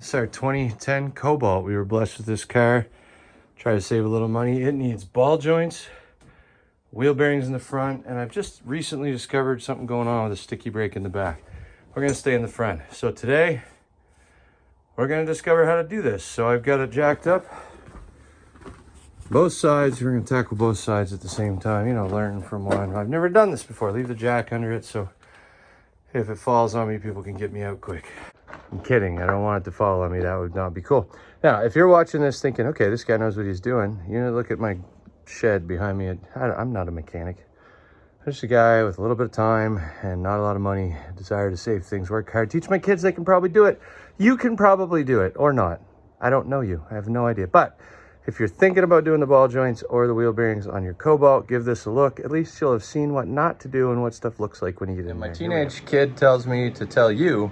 It's our 2010 Cobalt. We were blessed with this car. Try to save a little money. It needs ball joints, wheel bearings in the front, and I've just recently discovered something going on with a sticky brake in the back. We're gonna stay in the front. So today, we're gonna discover how to do this. So I've got it jacked up. Both sides, we're gonna tackle both sides at the same time, you know, learning from one. I've never done this before. Leave the jack under it so if it falls on me, people can get me out quick. I'm kidding, I don't want it to fall on me. That would not be cool. Now, if you're watching this thinking, okay, this guy knows what he's doing, you know, look at my shed behind me. I'm not a mechanic. I'm just a guy with a little bit of time and not a lot of money, desire to save things, work hard, teach my kids they can probably do it. You can probably do it, or not. I don't know you, I have no idea. But if you're thinking about doing the ball joints or the wheel bearings on your Cobalt, give this a look. At least you'll have seen what not to do and what stuff looks like when you get in there. My teenage kid tells me to tell you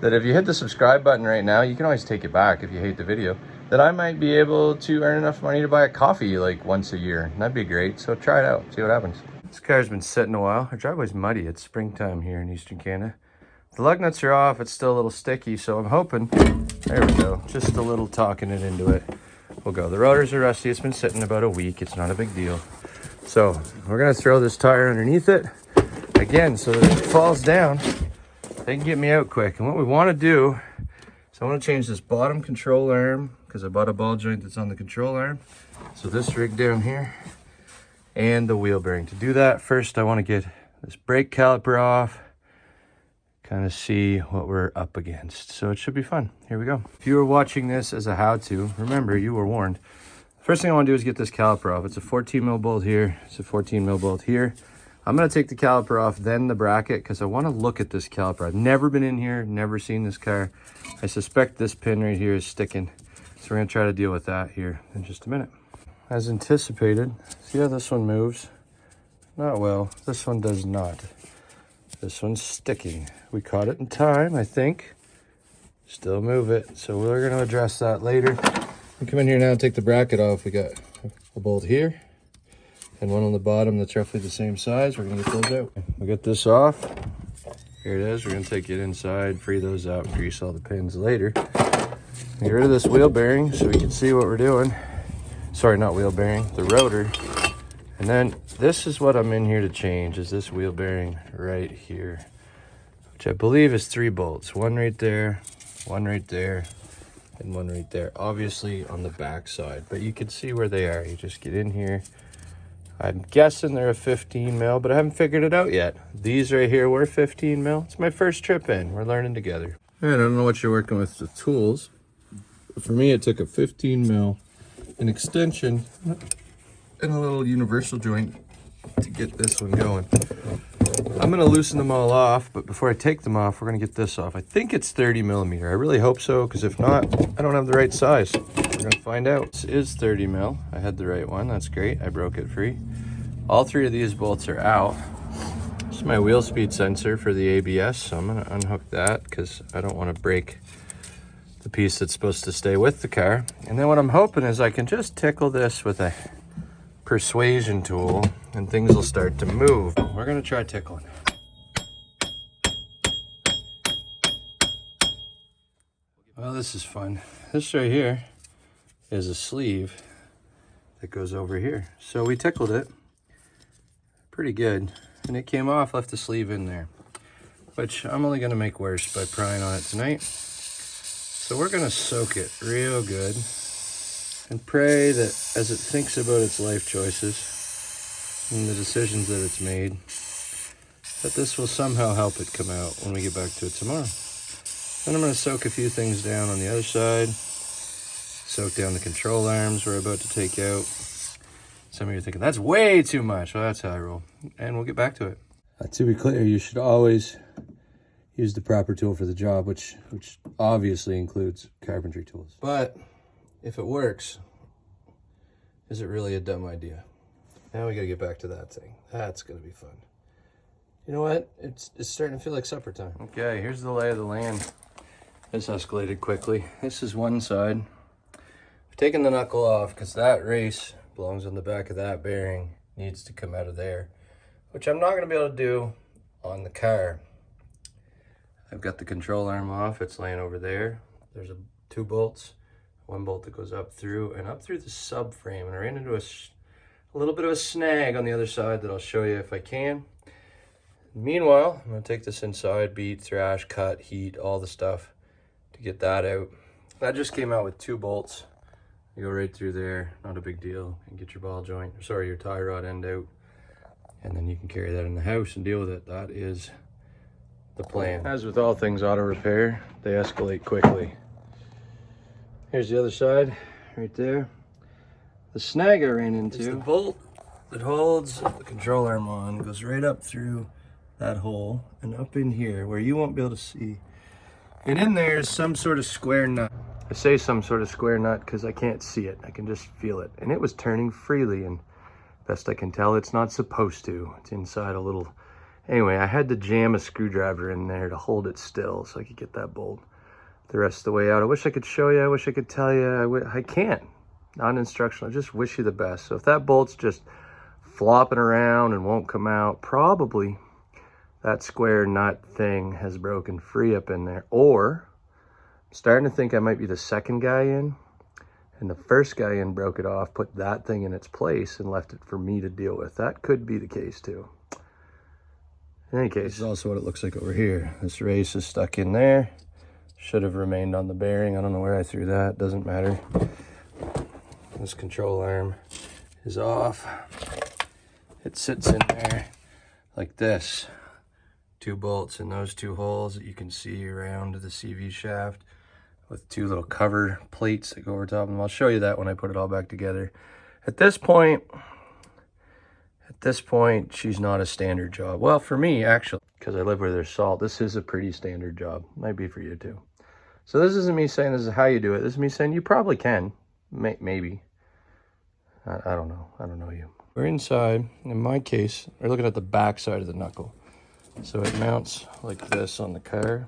that if you hit the subscribe button right now, you can always take it back if you hate the video, that I might be able to earn enough money to buy a coffee like once a year. That'd be great. So try it out, see what happens. This car's been sitting a while. Our driveway's muddy. It's springtime here in Eastern Canada. The lug nuts are off. It's still a little sticky, so I'm hoping, there we go, just a little talking it into it. We'll go. The rotors are rusty. It's been sitting about a week. It's not a big deal. So we're gonna throw this tire underneath it again so that if it falls down, they can get me out quick. And what we want to do is I want to change this bottom control arm because I bought a ball joint that's on the control arm. So this rig down here and the wheel bearing. To do that, first I want to get this brake caliper off, kind of see what we're up against. So it should be fun. Here we go. If you were watching this as a how-to, remember you were warned. First thing I want to do is get this caliper off. It's a 14 mil bolt here. It's a 14 mil bolt here. I'm going to take the caliper off, then the bracket, because I want to look at this caliper. I've never been in here, never seen this car. I suspect this pin right here is sticking. So we're going to try to deal with that here in just a minute. As anticipated, see how this one moves? Not well. This one does not. This one's sticking. We caught it in time, I think. Still move it. So we're going to address that later. We come in here now and take the bracket off. We got a bolt here and one on the bottom that's roughly the same size. We're gonna get those out. We get this off. Here it is. We're gonna take it inside, free those out, and grease all the pins later. Get rid of this wheel bearing so we can see what we're doing. Sorry, not wheel bearing, the rotor. And then this is what I'm in here to change, is this wheel bearing right here, which I believe is 3 bolts. One right there, one right there, and one right there. Obviously on the back side, but you can see where they are. You just get in here. I'm guessing they're a 15 mil, but I haven't figured it out yet. These right here were 15 mil. It's my first trip in. We're learning together. I don't know what you're working with the tools. For me, it took a 15 mil, an extension, and a little universal joint to get this one going. I'm gonna loosen them all off, but before I take them off, we're gonna get this off. I think it's 30 millimeter. I really hope so, because if not, I don't have the right size. We're gonna find out. This is 30 mil. I had the right one, that's great. I broke it free. All 3 of these bolts are out. This is my wheel speed sensor for the ABS, so I'm gonna unhook that because I don't wanna break the piece that's supposed to stay with the car. And then what I'm hoping is I can just tickle this with a persuasion tool and things will start to move. We're gonna try tickling. Well, this is fun. This right here is a sleeve that goes over here. So we tickled it pretty good and it came off, left the sleeve in there, which I'm only gonna make worse by prying on it tonight. So we're gonna soak it real good and pray that as it thinks about its life choices and the decisions that it's made, that this will somehow help it come out when we get back to it tomorrow. Then I'm going to soak a few things down on the other side, soak down the control arms we're about to take out. Some of you are thinking, that's way too much. Well, that's how I roll. And we'll get back to it. To be clear, you should always use the proper tool for the job, which obviously includes carpentry tools. But if it works, is it really a dumb idea? Now we got to get back to that thing. That's going to be fun. You know what? It's starting to feel like supper time. Okay, here's the lay of the land. This escalated quickly. This is one side. I've taken the knuckle off because that race belongs on the back of that bearing. Needs to come out of there, which I'm not going to be able to do on the car. I've got the control arm off. It's laying over there. There's a 2 bolts, 1 bolt that goes up through and up through the subframe. And I ran into a little bit of a snag on the other side that I'll show you if I can. Meanwhile, I'm gonna take this inside, beat, thrash, cut, heat, all the stuff to get that out. That just came out with 2 bolts. You go right through there, not a big deal, and get your ball joint, sorry, your tie rod end out. And then you can carry that in the house and deal with it. That is the plan. As with all things auto repair, they escalate quickly. Here's the other side, right there. The snag I ran into is the bolt that holds the control arm on, goes right up through that hole and up in here where you won't be able to see. And in there is some sort of square nut. I say some sort of square nut because I can't see it. I can just feel it. And it was turning freely, and best I can tell, it's not supposed to. It's inside a little... Anyway, I had to jam a screwdriver in there to hold it still so I could get that bolt the rest of the way out. I wish I could show you. I wish I could tell you. I can't. Not instructional. I just wish you the best. So if that bolt's just flopping around and won't come out, probably that square nut thing has broken free up in there. Or I'm starting to think I might be the second guy in, and the first guy in broke it off, put that thing in its place, and left it for me to deal with. That could be the case too. In any case, this is also what it looks like over here. This race is stuck in there. Should have remained on the bearing. I don't know where I threw that. Doesn't matter. This control arm is off. It sits in there like this. 2 bolts in those 2 holes that you can see around the CV shaft with 2 little cover plates that go over top of them. I'll show you that when I put it all back together. At this point, she's not a standard job. Well, for me, actually, because I live where there's salt, this is a pretty standard job. Might be for you too. So this isn't me saying this is how you do it. This is me saying you probably can. Maybe. I don't know. I don't know you. We're inside. In my case, we're looking at the back side of the knuckle. So it mounts like this on the car.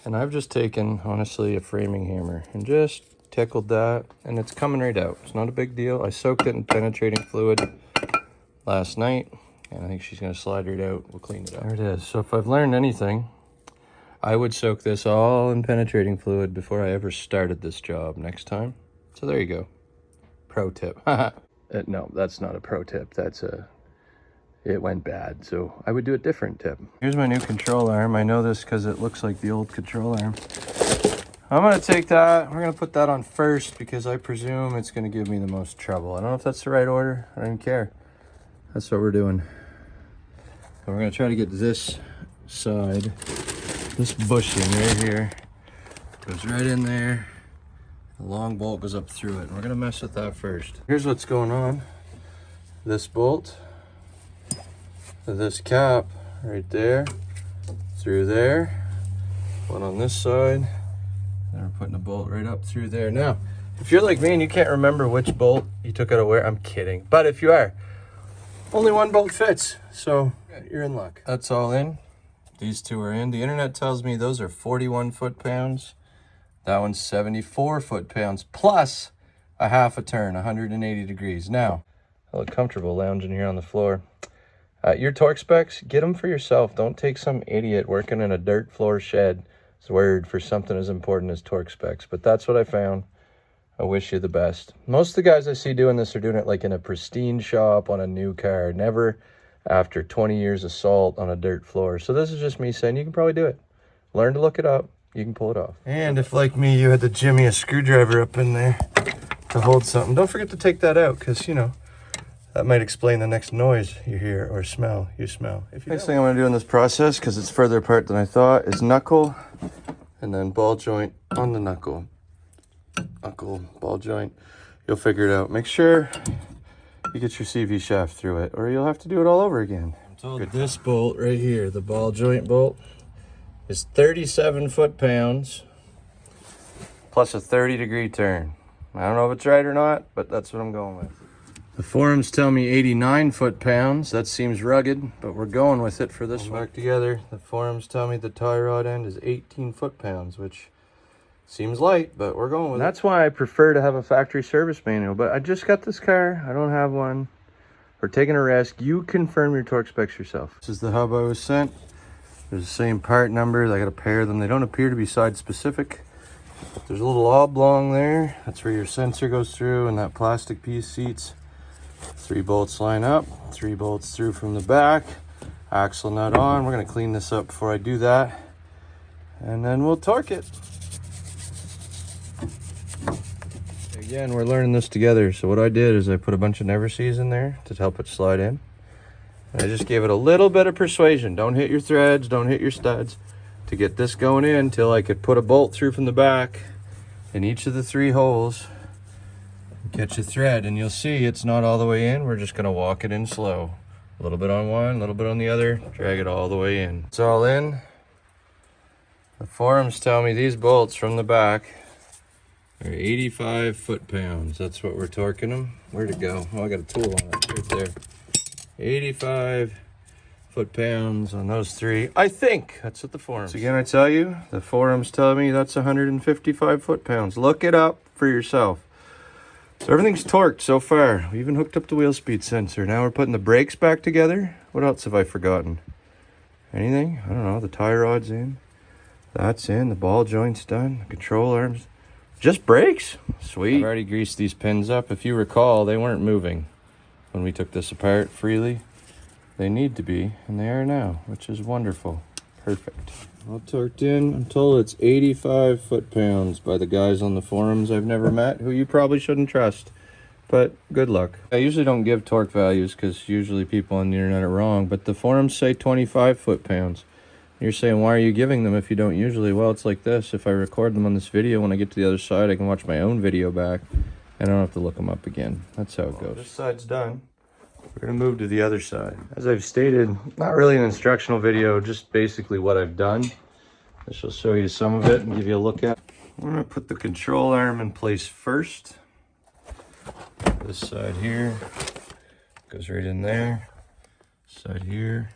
And I've just taken, honestly, a framing hammer and just tickled that, and it's coming right out. It's not a big deal. I soaked it in penetrating fluid last night, and I think she's going to slide right out. We'll clean it up. There it is. So if I've learned anything, I would soak this all in penetrating fluid before I ever started this job next time. So there you go. Pro tip. No, that's not a pro tip. That's it went bad, so I would do a different tip. Here's my new control arm. I know this because it looks like the old control arm. I'm going to take that. We're going to put that on first because I presume it's going to give me the most trouble. I don't know if that's the right order. I don't even care. That's what we're doing. And we're going to try to get this side, this bushing right here, goes right in there. The long bolt goes up through it. And we're going to mess with that first. Here's what's going on. This bolt, this cap right there, through there, one on this side, and we're putting a bolt right up through there. Now, if you're like me and you can't remember which bolt you took out of where, I'm kidding. But if you are, only 1 bolt fits, so you're in luck. That's all in. These 2 are in. The internet tells me those are 41 foot-pounds. That one's 74 foot-pounds, plus a half a turn, 180 degrees. Now, I look comfortable lounging here on the floor. Your torque specs, get them for yourself. Don't take some idiot working in a dirt floor shed's word for something as important as torque specs. But that's what I found. I wish you the best. Most of the guys I see doing this are doing it like in a pristine shop on a new car, never after 20 years of salt on a dirt floor. So this is just me saying you can probably do it. Learn to look it up. You can pull it off. And if, like me, you had to jimmy a screwdriver up in there to hold something, don't forget to take that out because, you know, that might explain the next noise you hear or smell you smell. Next thing I'm going to do in this process, because it's further apart than I thought, is knuckle and then ball joint on the knuckle. Knuckle, ball joint. You'll figure it out. Make sure you get your CV shaft through it or you'll have to do it all over again. I'm told this bolt right here, the ball joint bolt, is 37 foot-pounds plus a 30-degree turn. I don't know if it's right or not, but that's what I'm going with. The forums tell me 89 foot-pounds. That seems rugged, but we're going with it for this one. Back together, the forums tell me the tie rod end is 18 foot-pounds, which seems light, but we're going with it. That's why I prefer to have a factory service manual, but I just got this car. I don't have one. We're taking a risk. You confirm your torque specs yourself. This is the hub I was sent. There's the same part numbers. I got a pair of them. They don't appear to be side specific. There's a little oblong there. That's where your sensor goes through, and that plastic piece seats. 3 bolts line up, 3 bolts through from the back. Axle nut on. We're gonna clean this up before I do that, and then we'll torque it. Again, we're learning this together. So what I did is I put a bunch of never sees in there to help it slide in. And I just gave it a little bit of persuasion. Don't hit your threads, don't hit your studs, to get this going in till I could put a bolt through from the back in each of the 3 holes. Catch a thread, and you'll see it's not all the way in. We're just gonna walk it in slow. A little bit on one, a little bit on the other, drag it all the way in. It's all in. The forums tell me these bolts from the back are 85 foot-pounds. That's what we're torquing them. Where'd it go? Oh, I got a tool on it right there. 85 foot-pounds on those 3. I think that's what the forums. So again, I tell you, the forums tell me that's 155 foot-pounds. Look it up for yourself. So everything's torqued so far. We even hooked up the wheel speed sensor. Now we're putting the brakes back together. What else have I forgotten? Anything? I don't know. The tie rod's in. That's in. The ball joint's done. The control arms. Just brakes. Sweet. I've already greased these pins up. If you recall, they weren't moving when we took this apart freely. They need to be, and they are now, which is wonderful. Perfect. All torqued in. I'm told it's 85 foot-pounds by the guys on the forums I've never met, who you probably shouldn't trust, but good luck. I usually don't give torque values because usually people on the internet are wrong, but the forums say 25 foot-pounds. You're saying, why are you giving them if you don't usually? Well, it's like this. If I record them on this video, when I get to the other side, I can watch my own video back, and I don't have to look them up again. That's how it goes. This side's done. We're going to move to the other side. As I've stated, not really an instructional video, just basically what I've done. I shall show you some of it and give you a look at. I'm going to put the control arm in place first. This side here goes right in there. Side here.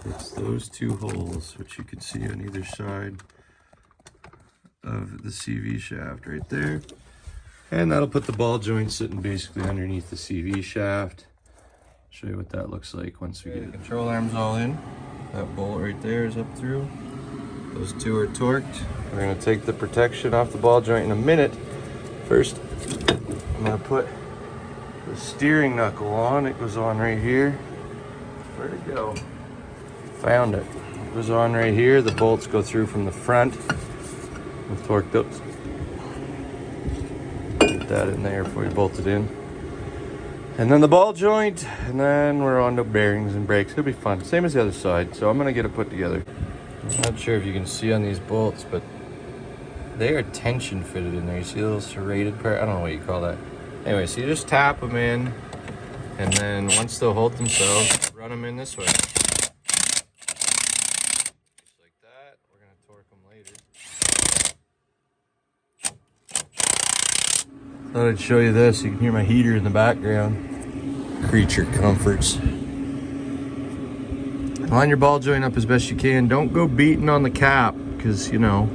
It's those 2 holes, which you can see on either side of the CV shaft right there. And that'll put the ball joint sitting basically underneath the CV shaft. Show you what that looks like once we get it. The control arms all in. That bolt right there is up through. Those 2 are torqued. We're going to take the protection off the ball joint in a minute. First, I'm going to put the steering knuckle on. It goes on right here. Where'd it go? Found it. It goes on right here. The bolts go through from the front. We'll torque those. Get that in there before we bolt it in. And then the ball joint, and then we're on to bearings and brakes. It'll be fun. Same as the other side, so I'm gonna get it put together. I'm not sure if you can see on these bolts, but they are tension fitted in there. You see a little serrated part? I don't know what you call that. Anyway, so you just tap them in, and then once they'll hold themselves, run them in this way. Just like that. We're gonna torque them later. Thought I'd show you this. You can hear my heater in the background. Creature comforts. Line your ball joint up as best you can. Don't go beating on the cap because, you know,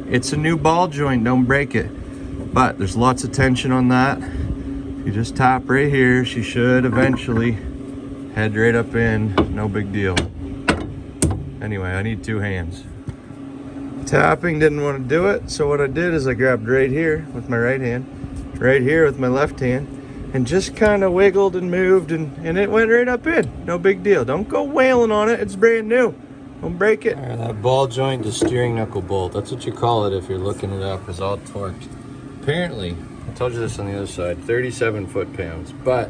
it's a new ball joint. Don't break it. But there's lots of tension on that. You just tap right here. She should eventually head right up in. No big deal. Anyway, I need 2 hands. Tapping, didn't want to do it. So what I did is I grabbed right here with my right hand, right here with my left hand, and just kind of wiggled and moved, and it went right up in. No big deal. Don't go wailing on it. It's brand new. Don't break it. Right, that ball joint, the steering knuckle bolt, that's what you call it if you're looking it up, is all torqued. Apparently, I told you this on the other side, 37 foot-pounds, but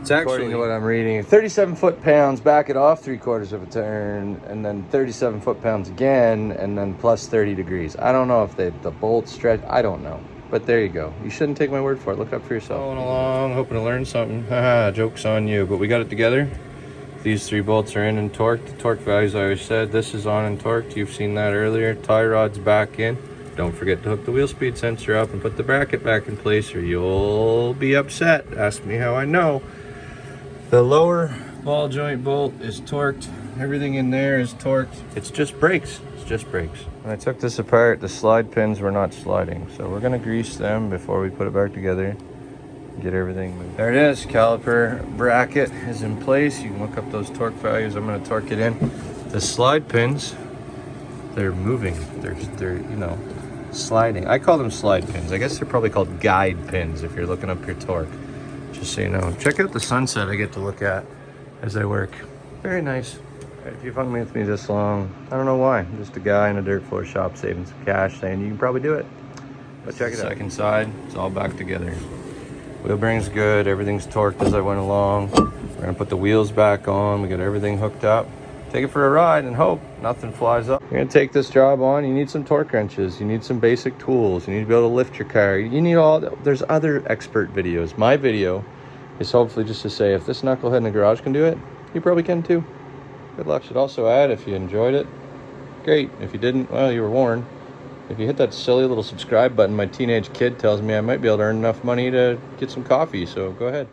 it's actually, according to what I'm reading, 37 foot-pounds, back it off 3/4 of a turn, and then 37 foot-pounds again, and then plus 30 degrees. I don't know if the bolt stretch, I don't know. But there you go. You shouldn't take my word for it. Look it up for yourself. Going along, hoping to learn something. Haha, joke's on you. But we got it together. These 3 bolts are in and torqued. The torque values, I always said, this is on and torqued. You've seen that earlier. Tie rod's back in. Don't forget to hook the wheel speed sensor up and put the bracket back in place or you'll be upset. Ask me how I know. The lower ball joint bolt is torqued. Everything in there is torqued. It's just brakes. It's just brakes. When I took this apart, the slide pins were not sliding. So we're gonna grease them before we put it back together. Get everything moved. There it is, caliper bracket is in place. You can look up those torque values. I'm gonna torque it in. The slide pins, they're moving. They're you know, sliding. I call them slide pins. I guess they're probably called guide pins if you're looking up your torque. Just so you know. Check out the sunset I get to look at as I work. Very nice. Right, if you've hung with me this long, I don't know why. I'm just a guy in a dirt floor shop saving some cash saying you can probably do it. But check it out. Second side, it's all back together. Wheel bearing's good, everything's torqued as I went along. We're gonna put the wheels back on, we got everything hooked up. Take it for a ride and hope nothing flies up. You're gonna take this job on, you need some torque wrenches, you need some basic tools, you need to be able to lift your car. You need all, there's other expert videos. My video is hopefully just to say, if this knucklehead in the garage can do it, you probably can too. Good luck. Should also add, if you enjoyed it, great. If you didn't, well, you were warned. If you hit that silly little subscribe button, my teenage kid tells me I might be able to earn enough money to get some coffee, so go ahead.